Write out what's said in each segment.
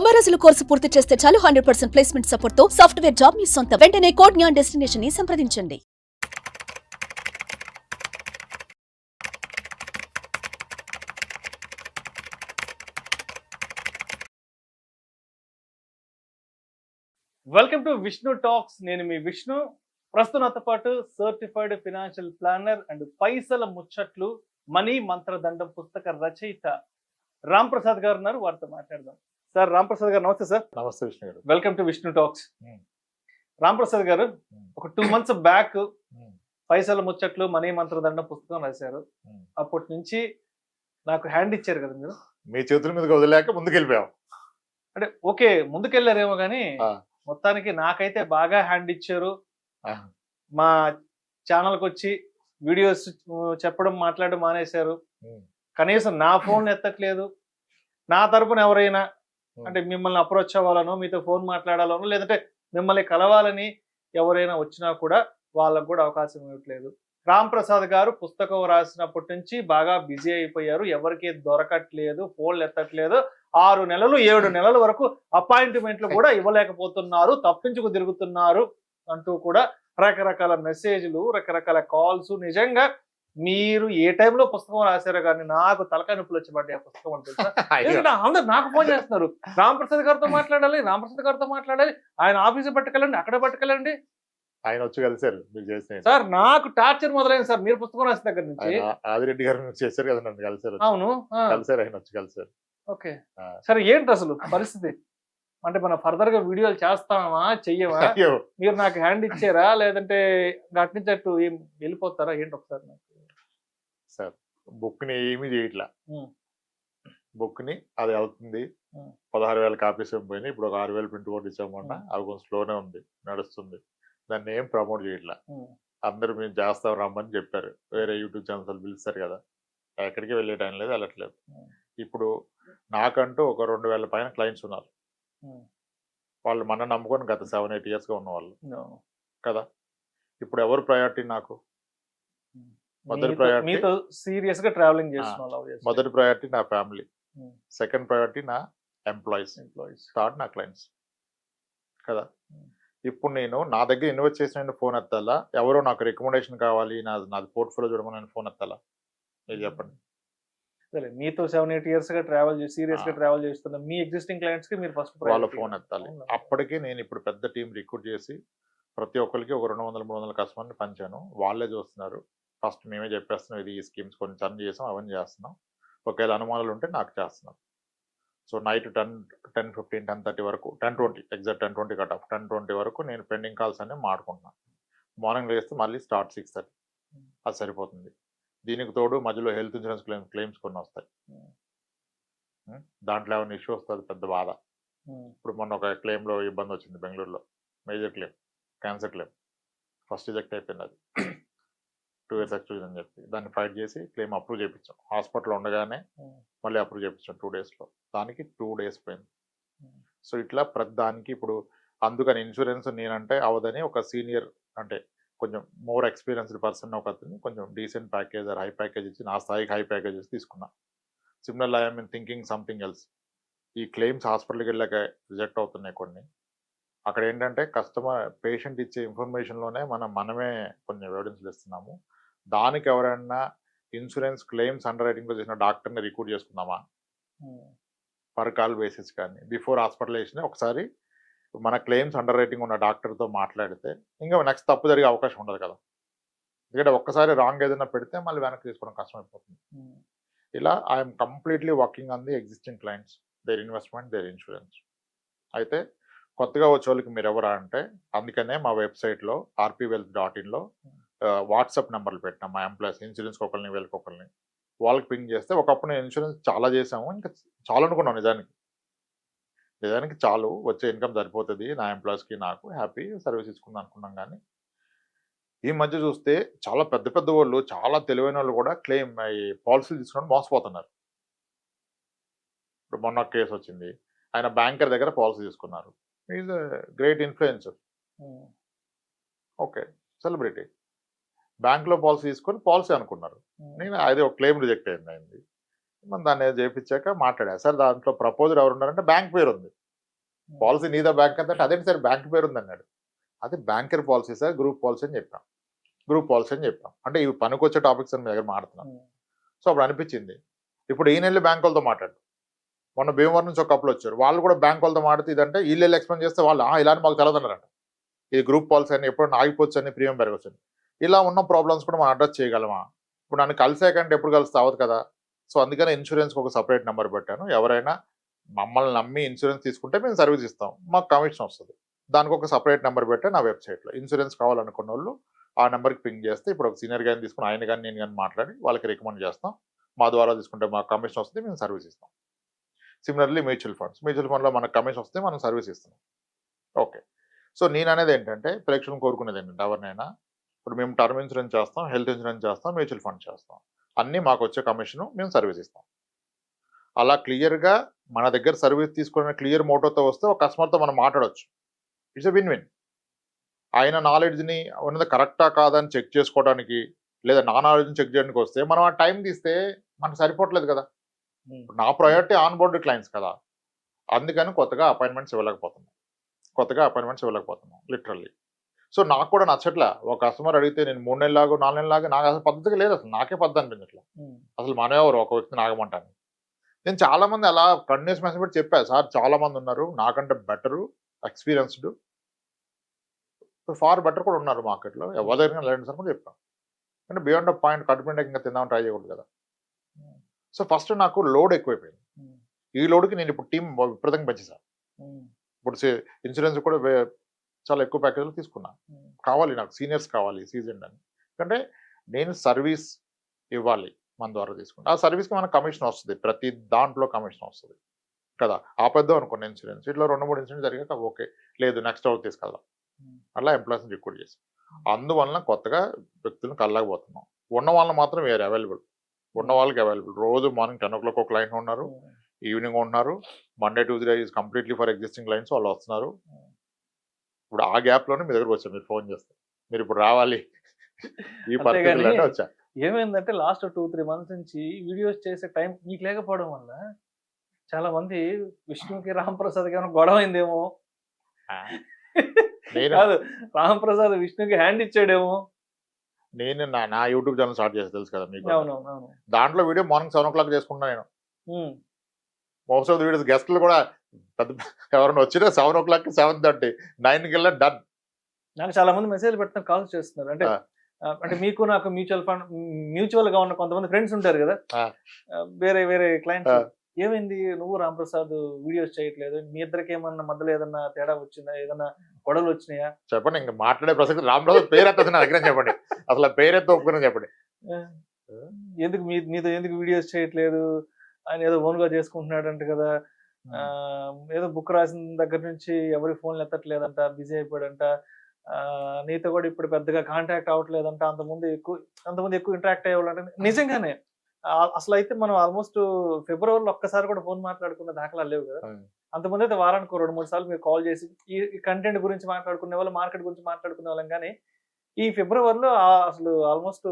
90 రోజుల కోర్సు పూర్తి చేస్తే చాలు 100% ప్లేస్మెంట్ సపోర్ట్ తో సాఫ్ట్వేర్ జాబ్ మీ సొంతం. వెంటనే కోడ్ జ్ఞాన్ డెస్టినేషన్ ని సంప్రదించండి. Welcome to Vishnu talks. నేను మీ విష్ణు. ప్రస్తుతం నాతో పాటు సర్టిఫైడ్ ఫినాన్షియల్ ప్లానర్ అండ్ పైసల ముచ్చట్లు మనీ మంత్రదండం పుస్తక రచయిత రామ్ ప్రసాద్ గారు ఉన్నారు. వారితో మాట్లాడదాం. సార్ రామ్ ప్రసాద్ గారు నమస్తే సార్. నమస్తే విష్ణు గారు. Welcome to Vishnu talks. Ram Prasad గారు ఒక 2 months బ్యాక్ పైసల ముచ్చట్లు మనీ మంత్రదండం పుస్తకం రాశారు. అప్పటి నుంచి నాకు హ్యాండ్ ఇచ్చారు కదా మీరు. మీ చేతుల మీదకి వదిలేక ముందుకెళ్ళిపోయాం. అంటే ఓకే ముందుకెళ్ళారేమో కానీ మొత్తానికి నాకైతే బాగా హ్యాండ్ ఇచ్చారు. మా ఛానల్కి వచ్చి వీడియోస్ చెప్పడం మాట్లాడడం మానేశారు. కనీసం నా ఫోన్ ఎత్తట్లేదు. నా తరపున ఎవరైనా అంటే మిమ్మల్ని అప్రోచ్ అవ్వాలనో మీతో ఫోన్ మాట్లాడాలనో లేదంటే మిమ్మల్ని కలవాలని ఎవరైనా వచ్చినా కూడా వాళ్ళకు కూడా అవకాశం ఇవ్వట్లేదు. రామ్ ప్రసాద్ గారు పుస్తకం రాసినప్పటి నుంచి బాగా బిజీ అయిపోయారు. ఎవరికి దొరకట్లేదు, ఫోన్లు ఎత్తట్లేదు. 6 నెలలు 7 నెలల వరకు అపాయింట్మెంట్లు కూడా ఇవ్వలేకపోతున్నారు, తప్పించుకు తిరుగుతున్నారు అంటూ కూడా రకరకాల మెసేజ్లు, రకరకాల కాల్స్. నిజంగా మీరు ఏ టైంలో పుస్తకం రాశారో కానీ నాకు తలకాయ నొప్పులు వచ్చి పడ్డాయి ఆ పుస్తకం అంటే. అందరు నాకు ఫోన్ చేస్తున్నారు, రామ్ ప్రసాద్ గారితో మాట్లాడాలి, రామ్ ప్రసాద్ గారితో మాట్లాడాలి, ఆయన ఆఫీసు పట్టుకెళ్ళండి, అక్కడ పట్టుకెళ్ళండి. ఆయన వచ్చి కలిసారు మీరు చేసిన సార్. నాకు టార్చర్ మొదలైంది సార్ మీరు పుస్తకం రాసిన దగ్గర నుంచి. ఆదిరెడ్డి గారు చేశారు కదా, నన్ను కలిసారు. అవును కలిసారు, ఆయన వచ్చి కలిసారు. ఓకే సరే, ఏంటి అసలు పరిస్థితి? అంటే మనం ఫర్దర్ గా వీడియోలు చేస్తామా చెయ్యమా? మీరు నాకు హ్యాండ్ ఇచ్చారా లేదంటే అటు నుంచి అటు ఏం వెళ్ళిపోతారా ఏంటి? ఒకసారి నాకు సార్ బుక్ ని ఏమీ చేయట్లా. బుక్ ని అది అవుతుంది 16,000 కాపీస్ ఏం పోయినాయి. ఇప్పుడు ఒక 6,000 ప్రింట్ కూడా ఇచ్చామన్నా. అది కొంచెం స్లోనే ఉంది, నడుస్తుంది. దాన్ని ఏం ప్రమోట్ చేయట్లా. అందరూ మేము చేస్తాం రమ్మని చెప్పారు. వేరే యూట్యూబ్ ఛానల్స్ పిలుస్తారు కదా, ఎక్కడికి వెళ్ళే టైం లేదు, వెళ్ళట్లేదు. ఇప్పుడు నాకంటూ ఒక 2,000 పైన క్లయింట్స్ ఉన్నారు. వాళ్ళు మన నమ్ముకొని గత 7-8 yearsగా ఉన్నవాళ్ళు కదా. ఇప్పుడు ఎవరు ప్రయారిటీ? నాకు మొదటి ప్రయారిటీ సీరియస్ గా ట్రావెలింగ్ చేస్తున్నా. మొదటి ప్రయారిటీ నా ఫ్యామిలీ, సెకండ్ ప్రయారిటీ నా ఎంప్లాయీస్, థర్డ్ నా క్లయింట్స్ కదా. ఇప్పుడు నేను నా దగ్గర ఇన్వెస్ట్ చేసిన ఫోన్ ఎత్తాలా, ఎవరో నాకు రికమెండేషన్ కావాలి, నాది పోర్ట్ఫోలియో చూడమని నేను ఫోన్ ఎత్తాలా? మీరు చెప్పండి. మీతో 7-8 years గా ట్రావెల్ చేసి సీరియస్ గా ట్రావెల్ చేస్తున్న మీ ఎగ్జిస్టింగ్ క్లయింట్స్ కి మీరు ఫస్ట్ వాళ్ళ ఫోన్ ఎత్తాలి. అప్పటికే నేను ఇప్పుడు పెద్ద టీం రిక్రూట్ చేసి ప్రతి ఒక్కరికి ఒక 200-300 కస్టమర్ని పంచాను. వాళ్ళే చూస్తున్నారు. ఫస్ట్ మేమే చెప్పేస్తున్నాం, ఇది ఈ స్కీమ్స్ కొన్ని టర్న్ చేసాం, అవన్నీ చేస్తున్నాం. ఒకవేళ అనుమానాలు ఉంటే నాకు చేస్తున్నాం. సో నైట్ 10-15 10:30 వరకు 10:20 ఎగ్జాక్ట్ 10:20 కట్ ఆఫ్ 10:20 వరకు నేను పెండింగ్ కాల్స్ అన్నీ మాట్లాడుకుంటున్నాను. మార్నింగ్ లేస్తే మళ్ళీ స్టార్ట్ 6:30. అది సరిపోతుంది. దీనికి తోడు మధ్యలో హెల్త్ ఇన్సూరెన్స్ క్లెయిమ్స్ కొన్ని వస్తాయి. దాంట్లో ఏమైనా ఇష్యూ వస్తుంది, పెద్ద బాధ. ఇప్పుడు మొన్న ఒక క్లెయిమ్లో ఇబ్బంది వచ్చింది బెంగళూరులో, major claim, cancer claim. First reject అయిపోయింది. అది 2 years ఎక్స్క్లూజన్ అని చెప్పి దాన్ని ఫైట్ చేసి క్లెయిమ్ అప్రూవ్ చేయించాం. హాస్పిటల్లో ఉండగానే మళ్ళీ అప్రూవ్ చేయించాం 2 daysలో. దానికి 2 days పోయింది. సో ఇట్లా ప్రతి దానికి ఇప్పుడు అందుకని ఇన్సూరెన్స్ నేనంటే అవదని ఒక సీనియర్ అంటే కొంచెం మోర్ ఎక్స్పీరియన్స్డ్ పర్సన్ ఒకరిని కొంచెం డీసెంట్ ప్యాకేజ్ హై ప్యాకేజ్ ఇచ్చి నా స్థాయికి హై ప్యాకేజెస్ తీసుకున్నా. Similarly I mean thinking something else. ఈ క్లెయిమ్స్ హాస్పిటల్కి వెళ్ళాక రిజెక్ట్ అవుతున్నాయి కొన్ని. అక్కడ ఏంటంటే కస్టమర్ పేషెంట్ ఇచ్చే ఇన్ఫర్మేషన్లోనే మనమే కొన్ని ఎవిడెన్స్లు ఇస్తున్నాము. దానికి ఎవరైనా ఇన్సూరెన్స్ క్లెయిమ్స్ అండర్ రైటింగ్లో చేసిన డాక్టర్ని రిక్రూట్ చేసుకుందామా పర్ కాల్ బేసిస్ కానీ బిఫోర్ హాస్పిటలైజేషన్ ఒకసారి మన క్లెయిమ్స్ అండర్ రైటింగ్ ఉన్న డాక్టర్తో మాట్లాడితే ఇంకా నెక్స్ట్ తప్పు జరిగే అవకాశం ఉండదు కదా. ఎందుకంటే ఒక్కసారి రాంగ్ ఏదైనా పెడితే మళ్ళీ వెనక్కి తీసుకోవడం కష్టమైపోతుంది. ఇలా I'm completely working on the existing clients, their investment, their insurance. అయితే కొత్తగా వచ్చే వాళ్ళకి మీరు ఎవరా అంటే అందుకనే మా వెబ్సైట్లో rpwealth.inలో వాట్సాప్ నెంబర్లు పెట్టినా మా ఎంప్లాయీస్ ఇన్సూరెన్స్కి ఒకరిని వీళ్ళకి ఒకరిని వాళ్ళకి పింగ్ చేస్తే ఒకప్పుడు నేను ఇన్సూరెన్స్ చాలా చేసాము, ఇంకా చాలా అనుకున్నాను. నిజానికి చాలు, వచ్చే ఇన్కమ్ సరిపోతుంది నా ఎంప్లాయీస్కి, నాకు హ్యాపీ సర్వీస్ ఇచ్చుకుందాం అనుకున్నాం. కానీ ఈ మధ్య చూస్తే చాలా పెద్ద పెద్ద వాళ్ళు, చాలా తెలివైన వాళ్ళు కూడా క్లెయిమ్ ఈ పాలసీలు తీసుకుని మోసపోతున్నారు. ఇప్పుడు మొన్న కేసు వచ్చింది, ఆయన బ్యాంకర్ దగ్గర పాలసీ తీసుకున్నారు. Is great influencer, okay celebrity. బ్యాంక్లో పాలసీ తీసుకొని పాలసీ అనుకున్నారు. నేను అది ఒక క్లెయిమ్ రిజెక్ట్ అయింది. మనం దాన్ని చేయించాక మాట్లాడా, సార్ దాంట్లో ప్రపోజర్ ఎవరు ఉన్నారంటే బ్యాంక్ పేరు ఉంది, పాలసీ నీదా బ్యాంక్ అంటే అదేంటి సార్ బ్యాంక్ పేరు ఉంది అన్నాడు. అది banker policy sir, group policy అని చెప్పాం. గ్రూప్ పాలసీ అని చెప్పాం. అంటే ఇవి పనికొచ్చే టాపిక్స్ అని మీ దగ్గర మాట్లాడుతున్నాం. సో అప్పుడు అనిపించింది ఇప్పుడు ఈ నెల బ్యాంక్ వాళ్ళతో మాట్లాడు. మొన్న భీమవరం నుంచి ఒక కప్పులు వచ్చారు, వాళ్ళు కూడా బ్యాంక్ వాళ్ళతో మాట్లాడితే ఇదంటే వీళ్ళు ఎక్స్ప్లెయిన్ చేస్తే వాళ్ళు ఇలాంటి మాకు తెలదన్నారంట. ఇది గ్రూప్ పాలసీ అని ఎప్పుడు ఆగిపోవచ్చు అని, ప్రీమియం పెరగచ్చు అని. ఇలా ఉన్న ప్రాబ్లమ్స్ కూడా మనం అడ్రస్ చేయగలమా? ఇప్పుడు నన్ను కలిసాకంటే ఎప్పుడు కలిస్తే అవ్వదు కదా. సో అందుకని ఇన్సూరెన్స్కి ఒక సపరేట్ నెంబర్ పెట్టాను. ఎవరైనా మమ్మల్ని నమ్మి ఇన్సూరెన్స్ తీసుకుంటే మేము సర్వీస్ ఇస్తాం, మాకు కమిషన్ వస్తుంది. దానికి ఒక సపరేట్ నెంబర్ పెట్టా నా వెబ్సైట్లో. ఇన్సూరెన్స్ కావాలనుకున్న వాళ్ళు ఆ నెంబర్కి పింగ్ చేస్తే ఇప్పుడు ఒక సీనియర్ గారిని తీసుకుని ఆయన కానీ నేను కానీ మాట్లాడి వాళ్ళకి రికమెండ్ చేస్తాం. మా ద్వారా తీసుకుంటే మాకు కమిషన్ వస్తుంది, మేము సర్వీస్ ఇస్తాం. సిమిలర్లీ మ్యూచువల్ ఫండ్లో మనకు కమిషన్ వస్తే మనం సర్వీస్ ఇస్తాం. ఓకే. సో నేను అనేది ఏంటంటే ప్రేక్షకులను కోరుకునేది ఏంటంటే ఎవరినైనా ఇప్పుడు మేము టర్మ్ ఇన్సూరెన్స్ చేస్తాం, హెల్త్ ఇన్సూరెన్స్ చేస్తాం, మ్యూచువల్ ఫండ్ చేస్తాం. అన్నీ మాకు వచ్చే కమిషను మేము సర్వీస్ ఇస్తాం. అలా క్లియర్గా మన దగ్గర సర్వీస్ తీసుకునే క్లియర్ మోటోతో వస్తే ఒక కస్టమర్తో మనం మాట్లాడవచ్చు. It's a win win. ఆయన నాలెడ్జ్ని ఉన్నది కరెక్టా కాదా అని చెక్ చేసుకోవడానికి, లేదా నా నాలెడ్జ్ని చెక్ చేయడానికి వస్తే మనం ఆ టైం తీస్తే మనకు సరిపోవట్లేదు కదా. నా ప్రయారిటీ ఆన్ బోర్డ్ క్లయింట్స్ కదా. అందుకని కొత్తగా అపాయింట్మెంట్స్ ఇవ్వలేకపోతున్నాం లిటరల్లీ. సో నాకు కూడా నచ్చట్లా. ఒక కస్టమర్ అడిగితే నేను 3 నెలలాగో 4 నెలలాగా నాకు అసలు పద్ధతిగా లేదు. అసలు నాకే పద్ధతి అనిపించట్లా. అసలు మనెవరు ఒక వ్యక్తిని ఆగమంటాను. నేను చాలా మంది అలా కంటిన్యూస్ మెసేజ్ పెట్టి చెప్పాను సార్, చాలా మంది ఉన్నారు నాకంటే బెటరు, ఎక్స్పీరియన్స్డ్, ఫార్ బెటర్ కూడా ఉన్నారు మార్కెట్లో, ఎవరి దగ్గర లేండి సార్ కూడా చెప్పాను. అంటే బియాండ్ పాయింట్ కట్టుకుంటే ఇంకా తిందామని ట్రై చేయకూడదు కదా. సో ఫస్ట్ నాకు లోడ్ ఎక్కువైపోయింది. ఈ లోడ్కి నేను ఇప్పుడు టీం విపరీతంగా పెంచేసాను. ఇప్పుడు ఇన్సూరెన్స్ కూడా చాలా ఎక్కువ ప్యాకేజ్లు తీసుకున్నా. కావాలి నాకు సీనియర్స్ కావాలి, సీజన్డ్ అని. ఎందుకంటే నేను సర్వీస్ ఇవ్వాలి మన ద్వారా తీసుకుంటా. ఆ సర్వీస్కి మనకు కమిషన్ వస్తుంది, ప్రతి దాంట్లో కమిషన్ వస్తుంది కదా. ఆపేద్దాం అనుకోండి ఇన్సూరెన్స్, ఇట్లా 2-3 ఇన్సూరెన్స్ జరిగాక ఓకే, లేదు నెక్స్ట్ అవుట్ తీసుకెళ్దాం, అలా ఎంప్లాయీస్ని రిక్రూట్ చేసి. అందువలన కొత్తగా వ్యక్తులను కలలేకపోతున్నాం. ఉన్న వాళ్ళని మాత్రం వేరే అవైలబుల్, ఉన్న వాళ్ళకి అవైలబుల్. రోజు మార్నింగ్ 10 o'clock ఒక క్లయింట్ ఉన్నారు, ఈవినింగ్ ఉన్నారు, Monday Tuesday is completely for existing clients, వాళ్ళు వస్తున్నారు. ఇప్పుడు ఆ గ్యాప్లోనే మీ దగ్గరకు వచ్చారు, మీరు ఫోన్ చేస్తారు, మీరు ఇప్పుడు రావాలి ఈ పరిస్థితులు అంటే వచ్చా. ఏమైందంటే లాస్ట్ 2-3 months నుంచి వీడియోస్ చేసే టైం మీకు లేకపోవడం వల్ల చాలా మంది విష్ణుకి రాంప్రసాద్ గారు గొడవ అయిందేమో, కాదు రాంప్రసాద్ విష్ణుకి హ్యాండ్ ఇచ్చాడేమో. నేను నా యూట్యూబ్ ఛానల్ స్టార్ట్ చేసి తెలుసు కదా మీకు. అవునవును. దాంట్లో వీడియో మార్నింగ్ 7 o'clock చేసుకుంటా నేను. మోస్ట్ ఆఫ్ ది వీడియోస్ గెస్ట్లు కూడా పెద్ద ఎవరైనా వచ్చినా 7 o'clock, 7:30, 9 కల్లా డన్. నాకు చాలా మంది మెసేజ్ పెడతాను, కాల్స్ చేస్తున్నారు. అంటే అంటే మీకు నాకు మ్యూచువల్ గా ఉన్న కొంతమంది ఫ్రెండ్స్ ఉంటారు కదా, వేరే వేరే క్లయింట్స్. ఏమైంది నువ్వు రాంప్రసాద్ వీడియోస్ చేయట్లేదు, మీ ఇద్దరికి ఏమన్నా మధ్యలో ఏదన్నా తేడా వచ్చిందా, ఏదన్నా గొడవలు వచ్చినాయా చెప్పండి. ఇంకా మాట్లాడే ప్రసక్తి రాంప్రసాద్ పేరెత్త నా దగ్గర చెప్పండి, అసలు పేరెత్త ఒప్పుకుని చెప్పండి. ఎందుకు మీతో ఎందుకు వీడియోస్ చేయట్లేదు, ఆయన ఏదో ఓన్ గా చేసుకుంటున్నాడంట కదా, ఏదో బుక్ రాసిన దగ్గర నుంచి ఎవరి ఫోన్లు ఎత్తట్లేదంట, బిజీ అయిపోయాడంట, నీతో కూడా ఇప్పుడు పెద్దగా కాంటాక్ట్ అవ్వట్లేదంట, అంతకుముందు ఎక్కువ ఇంటరాక్ట్ అయ్యేవాళ్ళంటే. నిజంగానే అసలు అయితే మనం ఆల్మోస్ట్ ఫిబ్రవరిలో ఒక్కసారి కూడా ఫోన్ మాట్లాడుకున్న దాఖలాలు లేవు కదా. అంతకుముందు అయితే వారానికి 2-3 సార్లు మీరు కాల్ చేసి ఈ కంటెంట్ గురించి మాట్లాడుకునే వాళ్ళు, మార్కెట్ గురించి మాట్లాడుకునే వాళ్ళం. కానీ ఈ ఫిబ్రవరిలో అసలు ఆల్మోస్ట్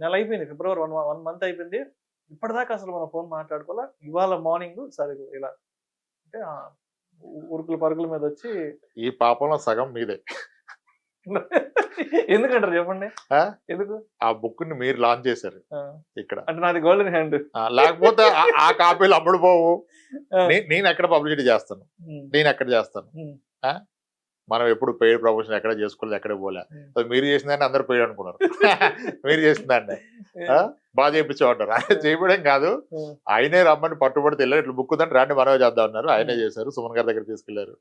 నెల అయిపోయింది, ఫిబ్రవరి 1 month అయిపోయింది, ఇప్పటిదాకా అసలు మనం ఫోన్ మాట్లాడుకోవాలా. ఇవాళ మార్నింగ్ సరే ఇలా అంటే ఉరుకుల పరుగుల మీద వచ్చి ఈ పాపంలో సగం మీదే. ఎందుకంటారు చెప్పండి, ఎందుకు? ఆ బుక్ ని మీరు లాంచ్ చేశారు ఇక్కడ, అంటే నాది గోల్డెన్ హ్యాండ్. లేకపోతే ఆ కాపీలు అమ్ముడు పోవు. నేను ఎక్కడ పబ్లిసిటీ చేస్తాను, నేను ఎక్కడ చేస్తాను. మనం ఎప్పుడు పెయిడ్ ప్రమోషన్ ఎక్కడ చేసుకోలేదు, ఎక్కడ పోలే. మీరు చేసిందని అందరు పెయిడ్ అనుకున్నారు, మీరు చేసిందండి బాగా చేయించేవాడు. ఆయన చేయడం కాదు, ఆయనే రమ్మని పట్టుబడితే వెళ్ళారు, ఇట్లా బుక్ ఉందని రాండి మనమే చేద్దాం అన్నారు, ఆయనే చేశారు. సుమన్ గారి దగ్గర తీసుకెళ్లారు.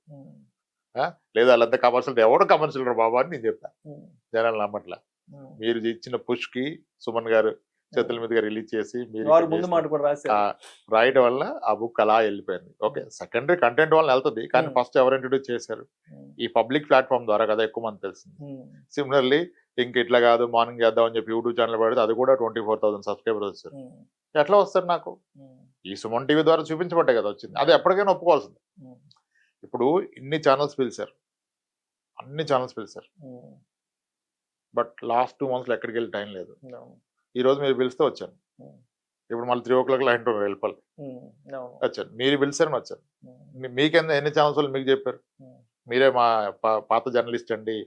లేదు వాళ్ళంతా కమర్షియల్, ఎవడు కమర్షియల్ బాబా అని నేను చెప్తా, జనాలు నమ్మట్లా. మీరు ఇచ్చిన పుష్ కి సుమన్ గారు చేతుల మీదుగా రిలీజ్ చేసి మీరు రాయడం వల్ల ఆ బుక్ అలా వెళ్ళిపోయింది. ఓకే, సెకండరీ కంటెంట్ వల్ల వెళ్తుంది, కానీ ఫస్ట్ ఎవరు ఇంట్రడ్యూస్ చేశారు, ఈ పబ్లిక్ ప్లాట్ఫామ్ ద్వారా కదా ఎక్కువ మంది తెలిసింది. సిమిలర్లీ ఇంక ఇట్లా కాదు మార్నింగ్ చేద్దాం అని చెప్పి యూట్యూబ్ ఛానల్ పెడితే అది కూడా 24,000 సబ్స్క్రైబర్స్ వచ్చారు. ఎట్లా వస్తారు నాకు? ఈ సుమన్ టీవీ ద్వారా చూపించబట్టే కదా వచ్చింది. అది ఎప్పటికైనా ఒప్పుకోవాల్సింది. ఇప్పుడు ఇన్ని ఛానల్స్ పిలిచారు, అన్ని ఛానల్స్ పిలిచారు, బట్ లాస్ట్ 2 months ఎక్కడికి వెళ్ళి టైం లేదు. ఈ రోజు మీరు పిలిస్తే వచ్చాను. ఇప్పుడు మళ్ళీ 3 o'clock ఇంటర్వ్యూ వెళ్ళిపోవాలి. అవును. వచ్చాను, మీరు పిలిచారని వచ్చాను. ఉమ్, మీకెంత ఎన్ని ఛాన్స్ వాళ్ళు మీకు చెప్పారు? ఉమ్, మీరే మా పాత జర్నలిస్ట్ అండి,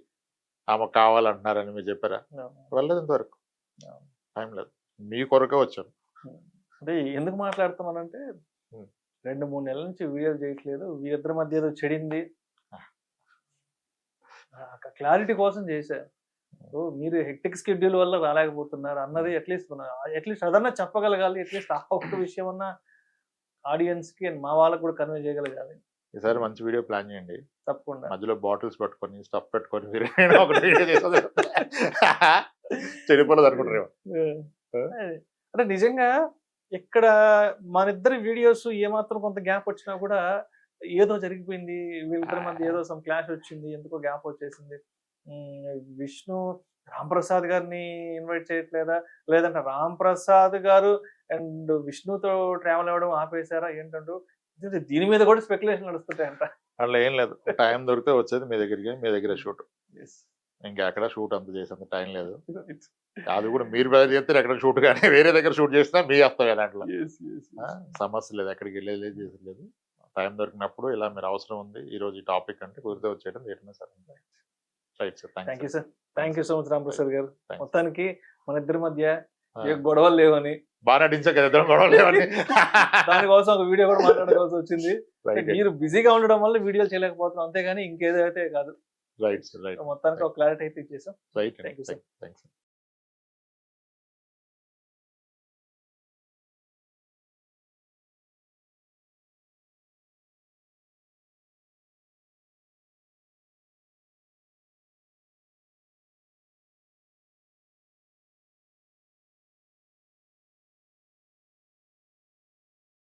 ఆమె కావాలంటున్నారని మీరు చెప్పారా? అవును. వెళ్ళలేదు ఇంతవరకు, అవును. టైం లేదు. మీ కొరకే వచ్చాను. అంటే ఎందుకు మాట్లాడుతున్నానంటే ఉమ్. 2-3 నెలల నుంచి వీడియోలు చేయట్లేదు, వీరిద్దరి మధ్య ఏదో చెడింది, క్లారిటీ కోసం చేశారు. సో మీరు హెక్టిక్ స్కెడ్యూల్ వల్ల రాలేకపోతున్నారు అన్నది అట్లీస్ట్ అదన్నా చెప్పగలగాలి. అట్లీస్ట్ ఆ ఒక్క విషయం అన్నా ఆడియన్స్ కి మా వాళ్ళకి కూడా కన్వే చేయగలగాలి. ఈసారి మంచి వీడియో ప్లాన్ చేయండి, తప్పకుండా. మధ్యలో బాటిల్స్ పెట్టుకొని స్టఫ్ పెట్టుకొని మీరు ఒకటి వీడియో చేసేది చెడిపోలేదు అనుకుంటారు. అంటే నిజంగా ఇక్కడ మన ఇద్దరి వీడియోస్ ఏమాత్రం కొంత గ్యాప్ వచ్చినా కూడా ఏదో జరిగిపోయింది, వీళ్ళిద్దరి మధ్య ఏదో సమ్ క్లాష్ వచ్చింది, ఎందుకో గ్యాప్ వచ్చేసింది. విష్ణు రాంప్రసాద్ గారిని ఇన్వైట్ చేయట్లేదా, లేదంటే రాంప్రసాద్ గారు అండ్ విష్ణుతో ట్రావెల్ అవ్వడం ఆపేశారా ఏంటంటూ దీని మీద కూడా స్పెక్యులేషన్ నడుస్తుంటాయంట. అట్లా ఏం లేదు, టైం దొరికితే వచ్చేది మీ దగ్గరికి, మీ దగ్గర షూట్. ఇంకా ఎక్కడ షూట్ అంత చేసేంత టైం లేదు. అది కూడా మీరు బయట చేస్తే ఎక్కడ షూట్ కానీ వేరే దగ్గర షూట్ చేసినా మీ వస్తాయి దాంట్లో సమస్య లేదు, ఎక్కడికి వెళ్ళలేదు చేసలేదు. టైం దొరికినప్పుడు ఇలా మీరు అవసరం ఉంది ఈ రోజు ఈ టాపిక్ అంటే కుదిరితే వచ్చేయడం ఏదైనా sir. Right sir, thank you sir, thank you so much Ramprasad గారు. మొత్తానికి మన ఇద్దరి మధ్య ఏ గొడవలు లేవని, బాగా నటించా కదా ఇద్దరం గొడవలు లేవని, దానికోసం ఒక వీడియో కూడా మాట్లాడుకోవాల్సి వచ్చింది. మీరు బిజీగా ఉండడం వల్ల వీడియోలు చేయలేకపోతున్నాం, అంతేగాని ఇంకేదైతే కాదు. Right sir, right. మొత్తానికి ఒక క్లారిటీ అయితే ఇచ్చేసాం. Right, thank you sir. Thanks.